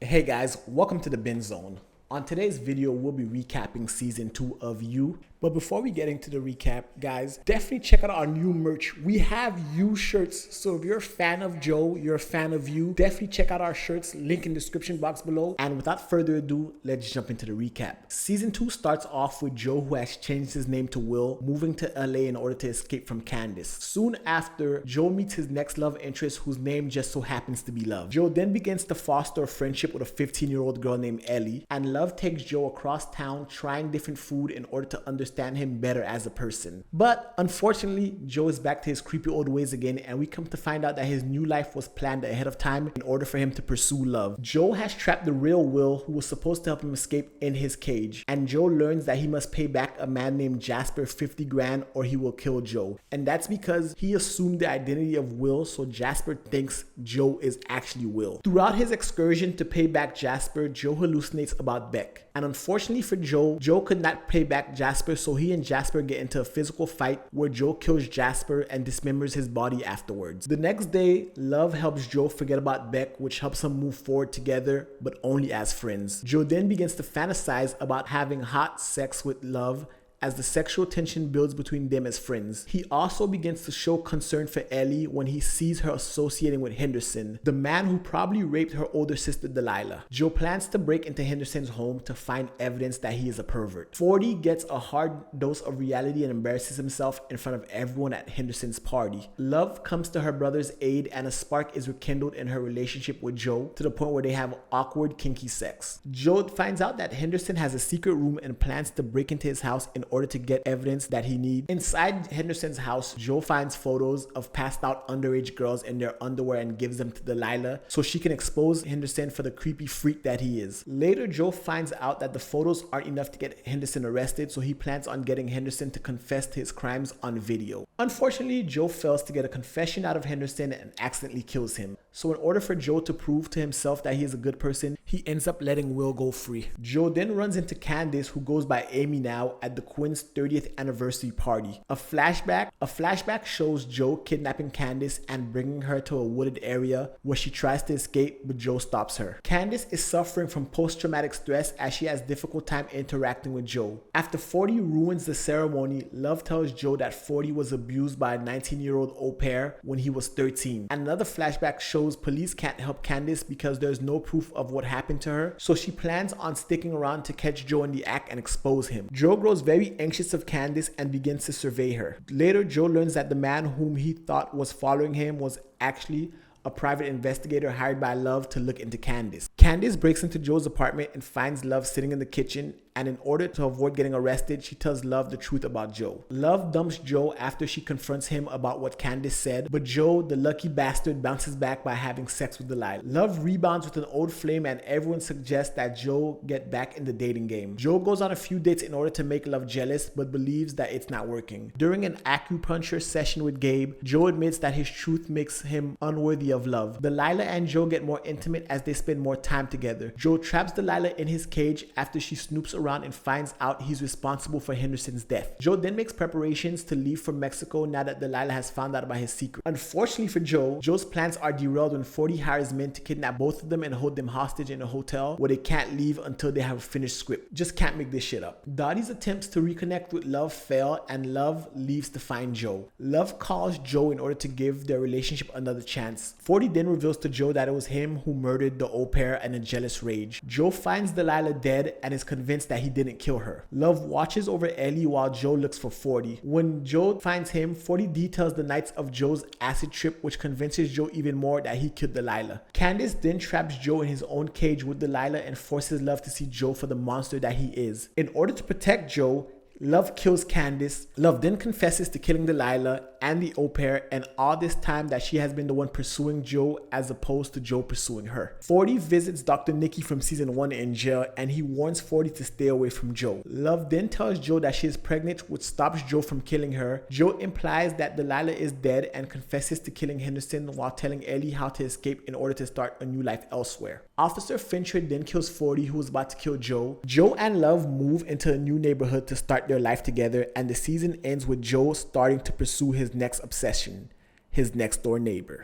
Hey guys, welcome to the Binge Zone. On today's video, we'll be recapping season 2 of You. But before we get into the recap, guys, definitely check out our new merch. We have You shirts. So if you're a fan of Joe, you're a fan of You, definitely check out our shirts. Link in the description box below. And without further ado, let's jump into the recap. Season 2 starts off with Joe, who has changed his name to Will, moving to LA in order to escape from Candace. Soon after, Joe meets his next love interest, whose name just so happens to be Love. Joe then begins to foster a friendship with a 15-year-old girl named Ellie, and Love takes Joe across town trying different food in order to understand him better as a person. But unfortunately, Joe is back to his creepy old ways again, and we come to find out that his new life was planned ahead of time in order for him to pursue Love. Joe has trapped the real Will, who was supposed to help him escape, in his cage, and Joe learns that he must pay back a man named Jasper 50 grand or he will kill Joe. And that's because he assumed the identity of Will, so Jasper thinks Joe is actually Will. Throughout his excursion to pay back Jasper, Joe hallucinates about Beck. And unfortunately for Joe, Joe could not pay back Jasper, so he and Jasper get into a physical fight where Joe kills Jasper and dismembers his body afterwards. The next day, Love helps Joe forget about Beck, which helps them move forward together, but only as friends. Joe then begins to fantasize about having hot sex with Love as the sexual tension builds between them as friends. He also begins to show concern for Ellie when he sees her associating with Henderson, the man who probably raped her older sister Delilah. Joe plans to break into Henderson's home to find evidence that he is a pervert. 40 gets a hard dose of reality and embarrasses himself in front of everyone at Henderson's party. Love comes to her brother's aid, and a spark is rekindled in her relationship with Joe to the point where they have awkward, kinky sex. Joe finds out that Henderson has a secret room and plans to break into his house in order to get evidence that he needs. Inside Henderson's house, Joe finds photos of passed out underage girls in their underwear and gives them to Delilah so she can expose Henderson for the creepy freak that he is. Later, Joe finds out that the photos aren't enough to get Henderson arrested, so he plans on getting Henderson to confess to his crimes on video. Unfortunately, Joe fails to get a confession out of Henderson and accidentally kills him. So in order for Joe to prove to himself that he is a good person, he ends up letting Will go free. Joe then runs into Candace, who goes by Amy now, at the Quinn's 30th anniversary party. A flashback shows Joe kidnapping Candace and bringing her to a wooded area where she tries to escape, but Joe stops her. Candace is suffering from post-traumatic stress as she has difficult time interacting with Joe. After 40 ruins the ceremony, Love tells Joe that 40 was abused by a 19-year-old au pair when he was 13. Another flashback shows police can't help Candace because there's no proof of what happened to her, so she plans on sticking around to catch Joe in the act and expose him. Joe grows very anxious of Candace and begins to survey her. Later, Joe learns that the man whom he thought was following him was actually a private investigator hired by Love to look into Candace. Candace breaks into Joe's apartment and finds Love sitting in the kitchen, and in order to avoid getting arrested, she tells Love the truth about Joe. Love dumps Joe after she confronts him about what Candace said, but Joe, the lucky bastard, bounces back by having sex with Delilah. Love rebounds with an old flame, and everyone suggests that Joe get back in the dating game. Joe goes on a few dates in order to make Love jealous, but believes that it's not working. During an acupuncture session with Gabe, Joe admits that his truth makes him unworthy of Love. Delilah and Joe get more intimate as they spend more time together. Joe traps Delilah in his cage after she snoops around and finds out he's responsible for Henderson's death. Joe then makes preparations to leave for Mexico now that Delilah has found out about his secret. Unfortunately for Joe, Joe's plans are derailed when 40 hires men to kidnap both of them and hold them hostage in a hotel where they can't leave until they have a finished script. Just can't make this shit up. Dottie's attempts to reconnect with Love fail, and Love leaves to find Joe. Love calls Joe in order to give their relationship another chance. 40 then reveals to Joe that it was him who murdered the au pair in a jealous rage. Joe finds Delilah dead and is convinced that he didn't kill her. Love watches over Ellie while Joe looks for 40. When Joe finds him, 40 details the nights of Joe's acid trip, which convinces Joe even more that he killed Delilah. Candace then traps Joe in his own cage with Delilah and forces Love to see Joe for the monster that he is. In order to protect Joe, Love kills Candace. Love then confesses to killing Delilah and the au pair, and all this time that she has been the one pursuing Joe as opposed to Joe pursuing her. 40 visits Dr. Nikki from season 1 in jail, and he warns 40 to stay away from Joe. Love then tells Joe that she is pregnant, which stops Joe from killing her. Joe implies that Delilah is dead and confesses to killing Henderson while telling Ellie how to escape in order to start a new life elsewhere. Officer Fincher then kills 40, who is about to kill Joe. Joe and Love move into a new neighborhood to start their life together, and the season ends with Joe starting to pursue his next obsession, his next door neighbor.